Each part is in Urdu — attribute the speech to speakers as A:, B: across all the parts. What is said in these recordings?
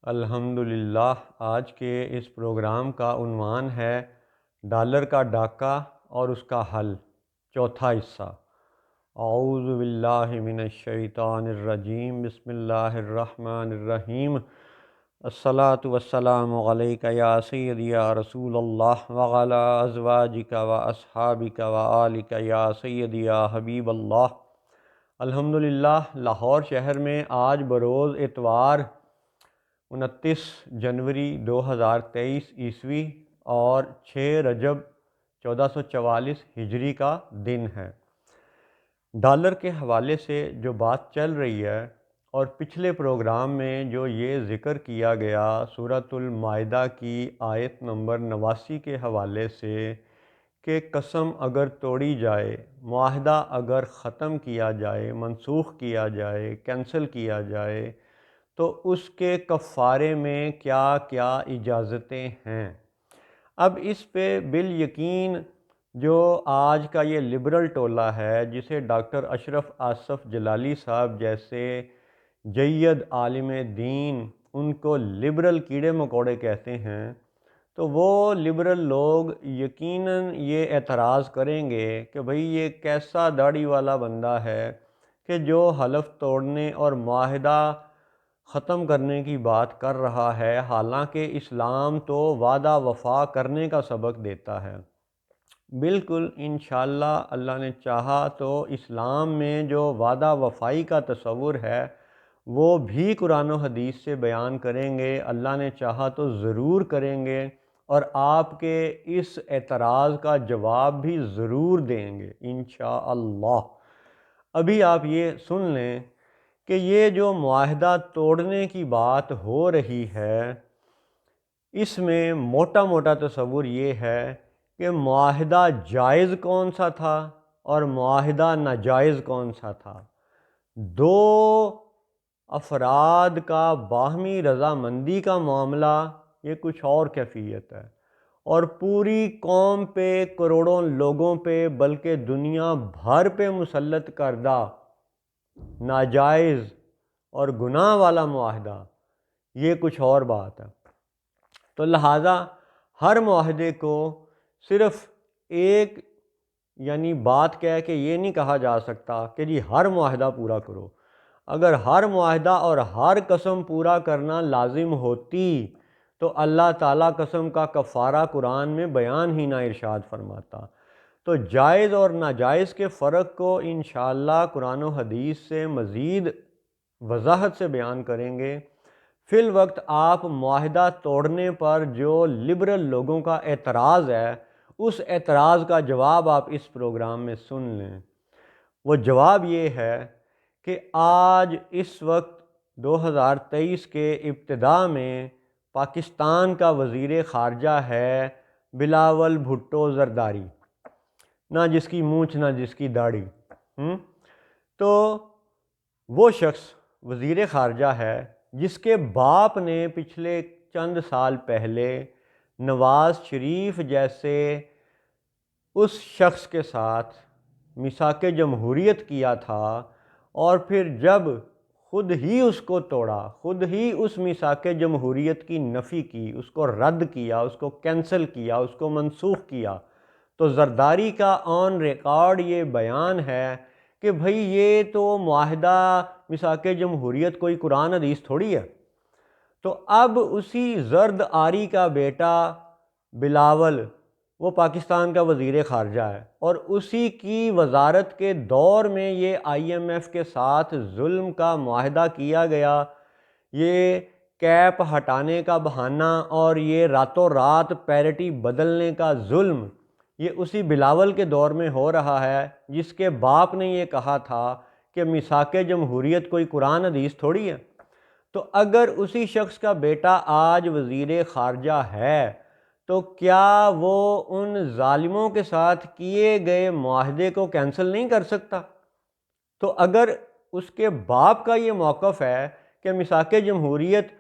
A: الحمدللہ آج کے اس پروگرام کا عنوان ہے ڈالر کا ڈاکہ اور اس کا حل، چوتھا حصہ۔ اعوذ باللہ من الشیطان الرجیم، بسم اللہ الرحمن الرحیم۔ الصلاۃ والسلام علیک یا سیدی یا رسول اللہ وعلی ازواجک و اصحابک و آلک یا سیدی یا حبیب اللہ۔ الحمدللہ لاہور شہر میں آج بروز اتوار 29 جنوری 2023 عیسوی اور 6 رجب 1444 ہجری کا دن ہے۔ ڈالر کے حوالے سے جو بات چل رہی ہے اور پچھلے پروگرام میں جو یہ ذکر کیا گیا سورۃ المائدہ کی آیت نمبر 89 کے حوالے سے کہ قسم اگر توڑی جائے، معاہدہ اگر ختم کیا جائے، منسوخ کیا جائے، کینسل کیا جائے تو اس کے کفارے میں کیا کیا اجازتیں ہیں۔ اب اس پہ بالیقین جو آج کا یہ لبرل ٹولہ ہے، جسے ڈاکٹر اشرف آصف جلالی صاحب جیسے جید عالم دین ان کو لبرل کیڑے مکوڑے کہتے ہیں، تو وہ لبرل لوگ یقیناً یہ اعتراض کریں گے کہ بھئی یہ کیسا داڑھی والا بندہ ہے کہ جو حلف توڑنے اور معاہدہ ختم کرنے کی بات کر رہا ہے، حالانکہ اسلام تو وعدہ وفا کرنے کا سبق دیتا ہے۔ بالکل انشاءاللہ اللہ نے چاہا تو اسلام میں جو وعدہ وفائی کا تصور ہے وہ بھی قرآن و حدیث سے بیان کریں گے، اللہ نے چاہا تو ضرور کریں گے، اور آپ کے اس اعتراض کا جواب بھی ضرور دیں گے انشاءاللہ۔ ابھی آپ یہ سن لیں کہ یہ جو معاہدہ توڑنے کی بات ہو رہی ہے، اس میں موٹا موٹا تصور یہ ہے کہ معاہدہ جائز کون سا تھا اور معاہدہ ناجائز کون سا تھا۔ دو افراد کا باہمی رضامندی کا معاملہ یہ کچھ اور کیفیت ہے، اور پوری قوم پہ، کروڑوں لوگوں پہ، بلکہ دنیا بھر پہ مسلط کردہ ناجائز اور گناہ والا معاہدہ یہ کچھ اور بات ہے۔ تو لہٰذا ہر معاہدے کو صرف ایک بات کہہ کے یہ نہیں کہا جا سکتا کہ جی ہر معاہدہ پورا کرو۔ اگر ہر معاہدہ اور ہر قسم پورا کرنا لازم ہوتی تو اللہ تعالیٰ قسم کا کفارہ قرآن میں بیان ہی نہ ارشاد فرماتا۔ تو جائز اور ناجائز کے فرق کو انشاءاللہ قرآن و حدیث سے مزید وضاحت سے بیان کریں گے۔ فی الوقت آپ معاہدہ توڑنے پر جو لبرل لوگوں کا اعتراض ہے، اس اعتراض کا جواب آپ اس پروگرام میں سن لیں۔ وہ جواب یہ ہے کہ آج اس وقت 2023 کے ابتدا میں پاکستان کا وزیر خارجہ ہے بلاول بھٹو زرداری، نہ جس کی مونچھ نہ جس کی داڑھی۔ تو وہ شخص وزیر خارجہ ہے جس کے باپ نے پچھلے چند سال پہلے نواز شریف جیسے اس شخص کے ساتھ میثاق جمہوریت کیا تھا، اور پھر جب خود ہی اس کو توڑا، خود ہی اس میثاق جمہوریت کی نفی کی، اس کو رد کیا، اس کو کینسل کیا، اس کو منسوخ کیا، تو زرداری کا آن ریکارڈ یہ بیان ہے کہ بھئی یہ تو معاہدہ میثاق جمہوریت کوئی قرآن حدیث تھوڑی ہے۔ تو اب اسی زرد آری کا بیٹا بلاول وہ پاکستان کا وزیر خارجہ ہے، اور اسی کی وزارت کے دور میں یہ IMF کے ساتھ ظلم کا معاہدہ کیا گیا، یہ کیپ ہٹانے کا بہانہ اور یہ راتوں رات پیرٹی بدلنے کا ظلم یہ اسی بلاول کے دور میں ہو رہا ہے، جس کے باپ نے یہ کہا تھا کہ میثاق جمہوریت کوئی قرآن حدیث تھوڑی ہے۔ تو اگر اسی شخص کا بیٹا آج وزیر خارجہ ہے تو کیا وہ ان ظالموں کے ساتھ کیے گئے معاہدے کو کینسل نہیں کر سکتا؟ تو اگر اس کے باپ کا یہ موقف ہے کہ میثاق جمہوریت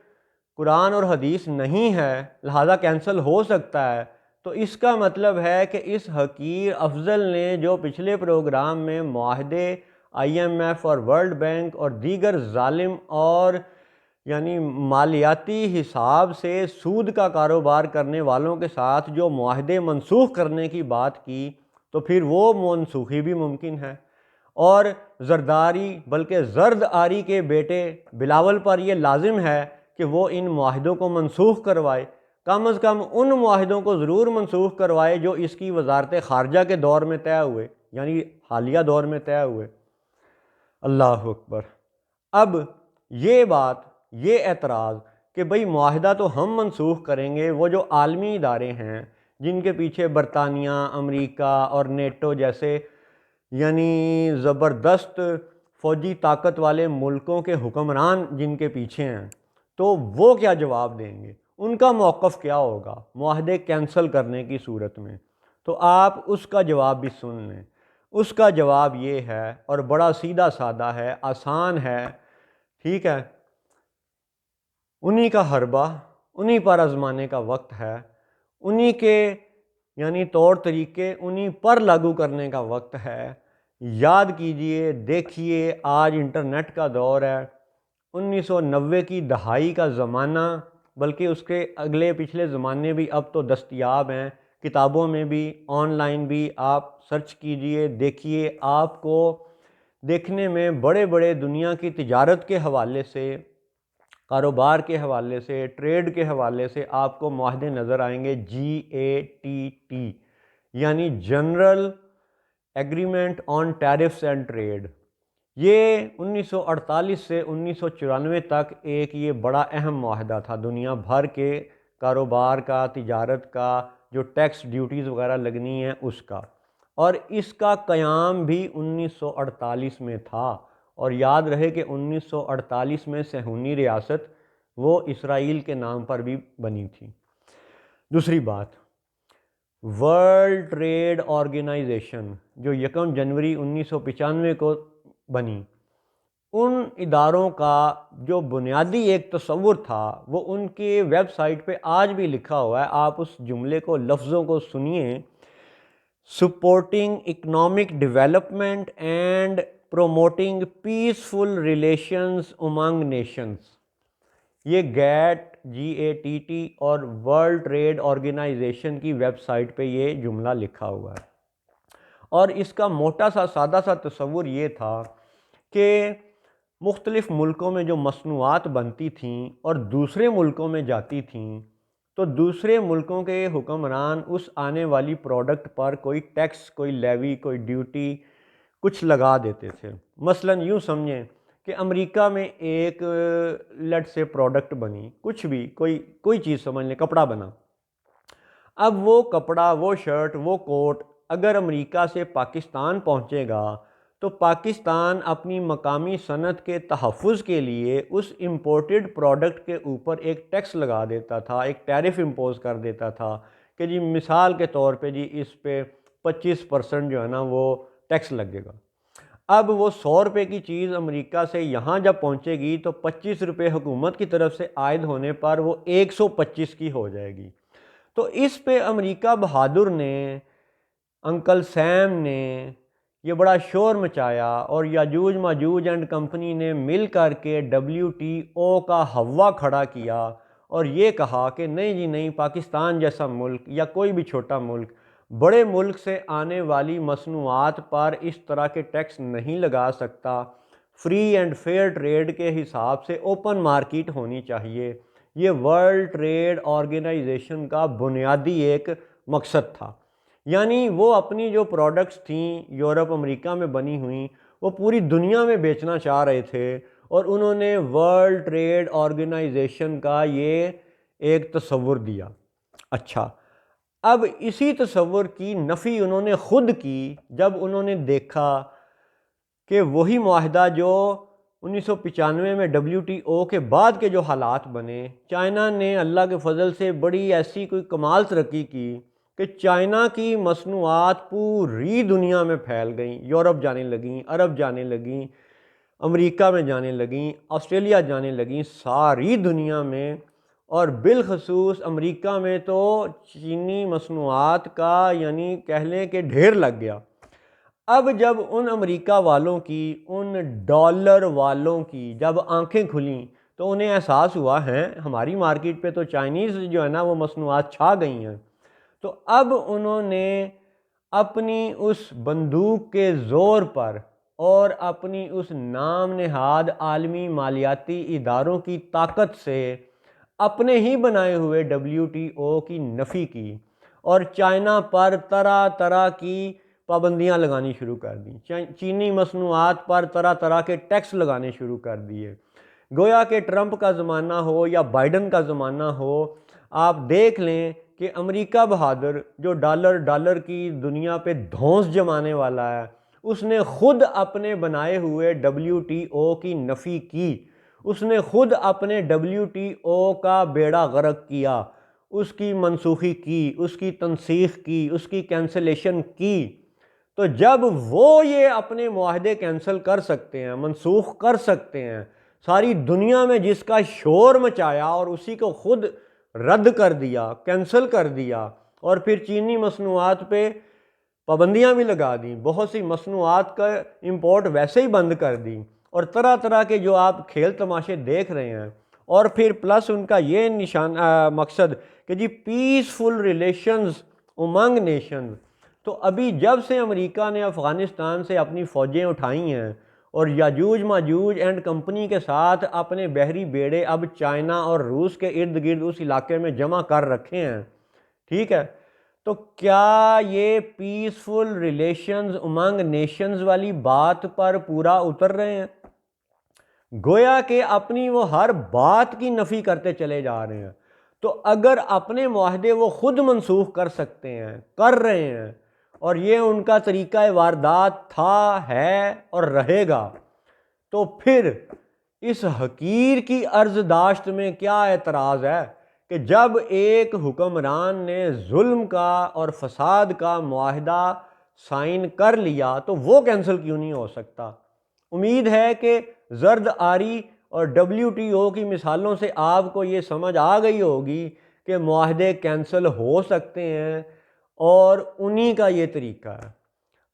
A: قرآن اور حدیث نہیں ہے لہذا کینسل ہو سکتا ہے، تو اس کا مطلب ہے کہ اس حقیر افضل نے جو پچھلے پروگرام میں معاہدے IMF اور ورلڈ بینک اور دیگر ظالم اور یعنی مالیاتی حساب سے سود کا کاروبار کرنے والوں کے ساتھ جو معاہدے منسوخ کرنے کی بات کی تو پھر وہ منسوخی بھی ممکن ہے۔ اور زرداری بلکہ زرد آری کے بیٹے بلاول پر یہ لازم ہے کہ وہ ان معاہدوں کو منسوخ کروائے، کم از کم ان معاہدوں کو ضرور منسوخ کروائے جو اس کی وزارت خارجہ کے دور میں طے ہوئے، یعنی حالیہ دور میں طے ہوئے۔ اللہ اکبر۔ اب یہ بات، یہ اعتراض کہ بھئی معاہدہ تو ہم منسوخ کریں گے، وہ جو عالمی ادارے ہیں جن کے پیچھے برطانیہ، امریکہ اور نیٹو جیسے یعنی زبردست فوجی طاقت والے ملکوں کے حکمران جن کے پیچھے ہیں، تو وہ کیا جواب دیں گے؟ ان کا موقف کیا ہوگا معاہدے کینسل کرنے کی صورت میں؟ تو آپ اس کا جواب بھی سن لیں۔ اس کا جواب یہ ہے، اور بڑا سیدھا سادہ ہے، آسان ہے، ٹھیک ہے، انہی کا حربہ، انہی پر آزمانے کا وقت ہے، انہی کے یعنی طور طریقے انہی پر لاگو کرنے کا وقت ہے۔ یاد کیجئے، دیکھیے، آج انٹرنیٹ کا دور ہے، 1990 کی دہائی کا زمانہ، بلکہ اس کے اگلے پچھلے زمانے بھی اب تو دستیاب ہیں، کتابوں میں بھی، آن لائن بھی، آپ سرچ کیجئے، دیکھیے، آپ کو دیکھنے میں بڑے بڑے دنیا کی تجارت کے حوالے سے، کاروبار کے حوالے سے، ٹریڈ کے حوالے سے آپ کو معاہدے نظر آئیں گے، GATT، یعنی general agreement on tariffs and trade. یہ 1948 سے 1994 تک ایک یہ بڑا اہم معاہدہ تھا دنیا بھر کے کاروبار کا، تجارت کا، جو ٹیکس ڈیوٹیز وغیرہ لگنی ہیں اس کا، اور اس کا قیام بھی 1948 میں تھا۔ اور یاد رہے کہ 1948 میں صہیونی ریاست وہ اسرائیل کے نام پر بھی بنی تھی۔ دوسری بات، ورلڈ ٹریڈ آرگنائزیشن جو 1 جنوری 1995 کو بنی، ان اداروں کا جو بنیادی ایک تصور تھا وہ ان کے ویب سائٹ پہ آج بھی لکھا ہوا ہے، آپ اس جملے کو، لفظوں کو سنیے، supporting economic development and promoting peaceful relations Umang nations. یہ GATT اور ورلڈ ٹریڈ آرگنائزیشن کی ویب سائٹ پہ یہ جملہ لکھا ہوا ہے۔ اور اس کا موٹا سا سادہ سا تصور یہ تھا کہ مختلف ملکوں میں جو مصنوعات بنتی تھیں اور دوسرے ملکوں میں جاتی تھیں، تو دوسرے ملکوں کے حکمران اس آنے والی پروڈکٹ پر کوئی ٹیکس، کوئی لیوی، کوئی ڈیوٹی کچھ لگا دیتے تھے۔ مثلا یوں سمجھیں کہ امریکہ میں ایک لیٹ سے پروڈکٹ بنی، کچھ بھی، کوئی چیز سمجھ لیں، کپڑا بنا۔ اب وہ کپڑا، وہ شرٹ، وہ کوٹ اگر امریکہ سے پاکستان پہنچے گا تو پاکستان اپنی مقامی صنعت کے تحفظ کے لیے اس امپورٹڈ پروڈکٹ کے اوپر ایک ٹیکس لگا دیتا تھا، ایک ٹیرف امپوز کر دیتا تھا کہ جی مثال کے طور پہ جی اس پہ 25% جو ہے نا وہ ٹیکس لگے گا۔ اب وہ 100 روپے کی چیز امریکہ سے یہاں جب پہنچے گی تو 25 روپے حکومت کی طرف سے عائد ہونے پر وہ 125 کی ہو جائے گی۔ تو اس پہ امریکہ بہادر نے، انکل سیم نے یہ بڑا شور مچایا، اور یاجوج ماجوج اینڈ کمپنی نے مل کر کے WTO کا ہوا کھڑا کیا اور یہ کہا کہ نہیں جی نہیں، پاکستان جیسا ملک یا کوئی بھی چھوٹا ملک بڑے ملک سے آنے والی مصنوعات پر اس طرح کے ٹیکس نہیں لگا سکتا۔ فری اینڈ فیئر ٹریڈ کے حساب سے اوپن مارکیٹ ہونی چاہیے۔ یہ ورلڈ ٹریڈ آرگنائزیشن کا بنیادی ایک مقصد تھا۔ یعنی وہ اپنی جو پروڈکٹس تھیں یورپ، امریکہ میں بنی ہوئیں، وہ پوری دنیا میں بیچنا چاہ رہے تھے، اور انہوں نے ورلڈ ٹریڈ آرگنائزیشن کا یہ ایک تصور دیا۔ اچھا، اب اسی تصور کی نفی انہوں نے خود کی جب انہوں نے دیکھا کہ وہی معاہدہ جو 1995 میں WTO کے بعد کے جو حالات بنے، چائنا نے اللہ کے فضل سے بڑی ایسی کوئی کمال ترقی کی کہ چائنا کی مصنوعات پوری دنیا میں پھیل گئیں، یورپ جانے لگیں، عرب جانے لگیں، امریکہ میں جانے لگیں، آسٹریلیا جانے لگیں، ساری دنیا میں، اور بالخصوص امریکہ میں تو چینی مصنوعات کا یعنی کہہ لیں کہ ڈھیر لگ گیا۔ اب جب ان امریکہ والوں کی، ان ڈالر والوں کی جب آنکھیں کھلیں تو انہیں احساس ہوا ہے ہماری مارکیٹ پہ تو چائنیز جو ہے نا وہ مصنوعات چھا گئی ہیں، تو اب انہوں نے اپنی اس بندوق کے زور پر اور اپنی اس نام نہاد عالمی مالیاتی اداروں کی طاقت سے اپنے ہی بنائے ہوئے WTO کی نفی کی اور چائنا پر طرح طرح کی پابندیاں لگانی شروع کر دیں، چینی مصنوعات پر طرح طرح کے ٹیکس لگانے شروع کر دیے۔ گویا کہ ٹرمپ کا زمانہ ہو یا بائیڈن کا زمانہ ہو، آپ دیکھ لیں کہ امریکہ بہادر جو ڈالر کی دنیا پہ دھونس جمانے والا ہے، اس نے خود اپنے بنائے ہوئے WTO کی نفی کی، اس نے خود اپنے WTO کا بیڑا غرق کیا، اس کی منسوخی کی، اس کی تنسیخ کی، اس کی کینسلیشن کی۔ تو جب وہ یہ اپنے معاہدے کینسل کر سکتے ہیں، منسوخ کر سکتے ہیں، ساری دنیا میں جس کا شور مچایا اور اسی کو خود رد کر دیا، کینسل کر دیا، اور پھر چینی مصنوعات پہ پابندیاں بھی لگا دیں، بہت سی مصنوعات کا امپورٹ ویسے ہی بند کر دی، اور طرح طرح کے جو آپ کھیل تماشے دیکھ رہے ہیں، اور پھر پلس ان کا یہ مقصد کہ جی پیسفل ریلیشنز امنگ نیشنز۔ تو ابھی جب سے امریکہ نے افغانستان سے اپنی فوجیں اٹھائی ہیں اور یاجوج ماجوج اینڈ کمپنی کے ساتھ اپنے بحری بیڑے اب چائنا اور روس کے ارد گرد اس علاقے میں جمع کر رکھے ہیں، ٹھیک ہے، تو کیا یہ پیسفل ریلیشنز امنگ نیشنز والی بات پر پورا اتر رہے ہیں؟ گویا کہ اپنی وہ ہر بات کی نفی کرتے چلے جا رہے ہیں۔ تو اگر اپنے معاہدے وہ خود منسوخ کر سکتے ہیں، کر رہے ہیں، اور یہ ان کا طریقہ واردات تھا، ہے اور رہے گا، تو پھر اس حقیر کی عرضداشت میں کیا اعتراض ہے کہ جب ایک حکمران نے ظلم کا اور فساد کا معاہدہ سائن کر لیا تو وہ کینسل کیوں نہیں ہو سکتا؟ امید ہے کہ زرد آری اور WTO کی مثالوں سے آپ کو یہ سمجھ آ گئی ہوگی کہ معاہدے کینسل ہو سکتے ہیں، اور انہی کا یہ طریقہ ہے۔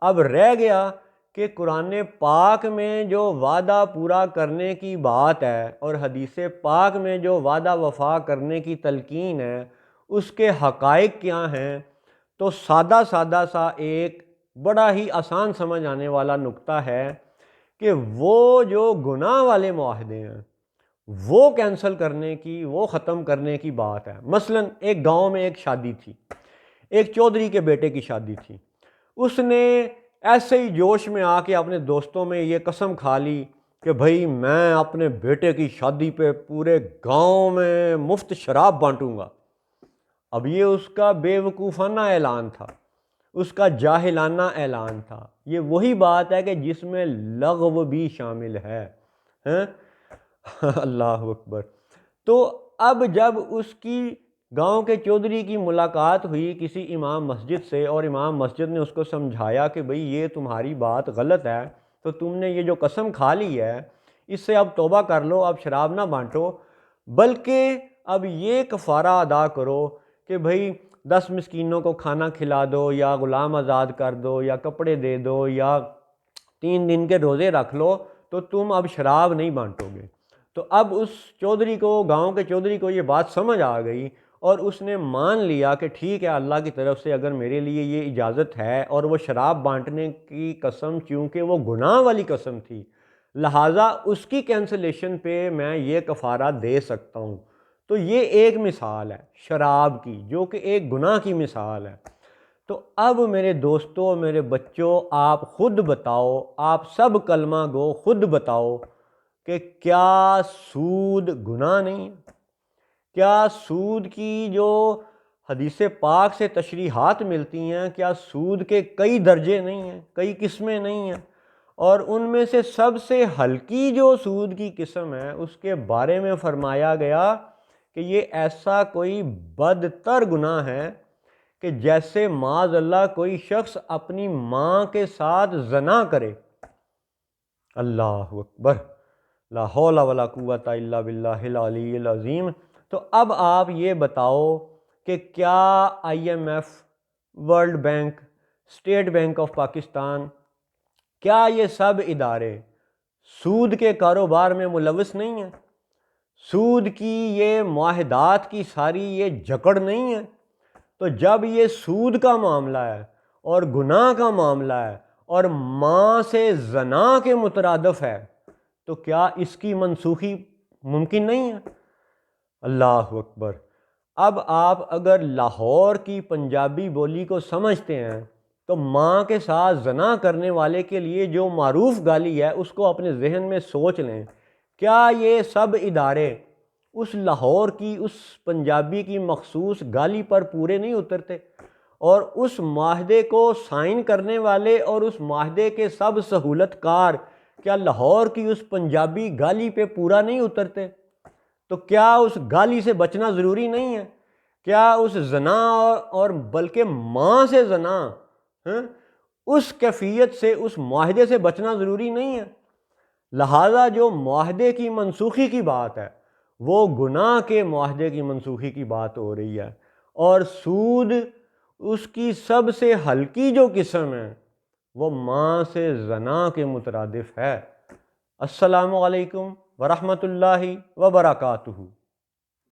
A: اب رہ گیا کہ قرآن پاک میں جو وعدہ پورا کرنے کی بات ہے اور حدیث پاک میں جو وعدہ وفا کرنے کی تلقین ہے، اس کے حقائق کیا ہیں؟ تو سادہ سا ایک بڑا ہی آسان سمجھ آنے والا نقطہ ہے کہ وہ جو گناہ والے معاہدے ہیں وہ کینسل کرنے کی، وہ ختم کرنے کی بات ہے۔ مثلا ایک گاؤں میں ایک شادی تھی، ایک چودھری کے بیٹے کی شادی تھی، اس نے ایسے ہی جوش میں آ کے اپنے دوستوں میں یہ قسم کھا لی کہ بھائی میں اپنے بیٹے کی شادی پہ پورے گاؤں میں مفت شراب بانٹوں گا۔ اب یہ اس کا بے وقوفانہ اعلان تھا، اس کا جاہلانہ اعلان تھا، یہ وہی بات ہے کہ جس میں لغو بھی شامل ہے، ہیں؟ اللہ اکبر۔ تو اب جب اس کی گاؤں کے چودھری کی ملاقات ہوئی کسی امام مسجد سے، اور امام مسجد نے اس کو سمجھایا کہ بھئی یہ تمہاری بات غلط ہے، تو تم نے یہ جو قسم کھا لی ہے اس سے اب توبہ کر لو، اب شراب نہ بانٹو، بلکہ اب یہ کفارہ ادا کرو کہ بھئی 10 مسکینوں کو کھانا کھلا دو، یا غلام آزاد کر دو، یا کپڑے دے دو، یا 3 دن کے روزے رکھ لو، تو تم اب شراب نہیں بانٹو گے۔ تو اب اس چودھری کو، گاؤں کے چودھری کو یہ بات سمجھ آ گئی، اور اس نے مان لیا کہ ٹھیک ہے، اللہ کی طرف سے اگر میرے لیے یہ اجازت ہے، اور وہ شراب بانٹنے کی قسم چونکہ وہ گناہ والی قسم تھی، لہٰذا اس کی کینسلیشن پہ میں یہ کفارہ دے سکتا ہوں۔ تو یہ ایک مثال ہے شراب کی، جو کہ ایک گناہ کی مثال ہے۔ تو اب میرے دوستو، میرے بچوں، آپ خود بتاؤ، آپ سب کلمہ گو خود بتاؤ کہ کیا سود گناہ نہیں ہے؟ کیا سود کی جو حدیث پاک سے تشریحات ملتی ہیں، کیا سود کے کئی درجے نہیں ہیں، کئی قسمیں نہیں ہیں؟ اور ان میں سے سب سے ہلکی جو سود کی قسم ہے اس کے بارے میں فرمایا گیا کہ یہ ایسا کوئی بدتر گناہ ہے کہ جیسے معاذ اللہ کوئی شخص اپنی ماں کے ساتھ زنا کرے۔ اللہ اکبر، لا حول ولا قوت الا باللہ العلی العظیم۔ تو اب آپ یہ بتاؤ کہ کیا IMF، world bank, state bank of Pakistan, کیا یہ سب ادارے سود کے کاروبار میں ملوث نہیں ہیں؟ سود کی یہ معاہدات کی ساری یہ جکڑ نہیں ہے؟ تو جب یہ سود کا معاملہ ہے اور گناہ کا معاملہ ہے اور ماں سے زنا کے مترادف ہے تو کیا اس کی منسوخی ممکن نہیں ہے؟ اللہ اکبر۔ اب آپ اگر لاہور کی پنجابی بولی کو سمجھتے ہیں تو ماں کے ساتھ زنا کرنے والے کے لیے جو معروف گالی ہے اس کو اپنے ذہن میں سوچ لیں، کیا یہ سب ادارے اس لاہور کی اس پنجابی کی مخصوص گالی پر پورے نہیں اترتے؟ اور اس معاہدے کو سائن کرنے والے اور اس معاہدے کے سب سہولت کار کیا لاہور کی اس پنجابی گالی پہ پورا نہیں اترتے؟ تو کیا اس گالی سے بچنا ضروری نہیں ہے؟ کیا اس زنا اور بلکہ ماں سے زنا اس کیفیت سے اس معاہدے سے بچنا ضروری نہیں ہے؟ لہذا جو معاہدے کی منسوخی کی بات ہے وہ گناہ کے معاہدے کی منسوخی کی بات ہو رہی ہے، اور سود اس کی سب سے ہلکی جو قسم ہے وہ ماں سے زنا کے مترادف ہے۔ السلام علیکم ورحمۃ اللہ وبرکاتہ۔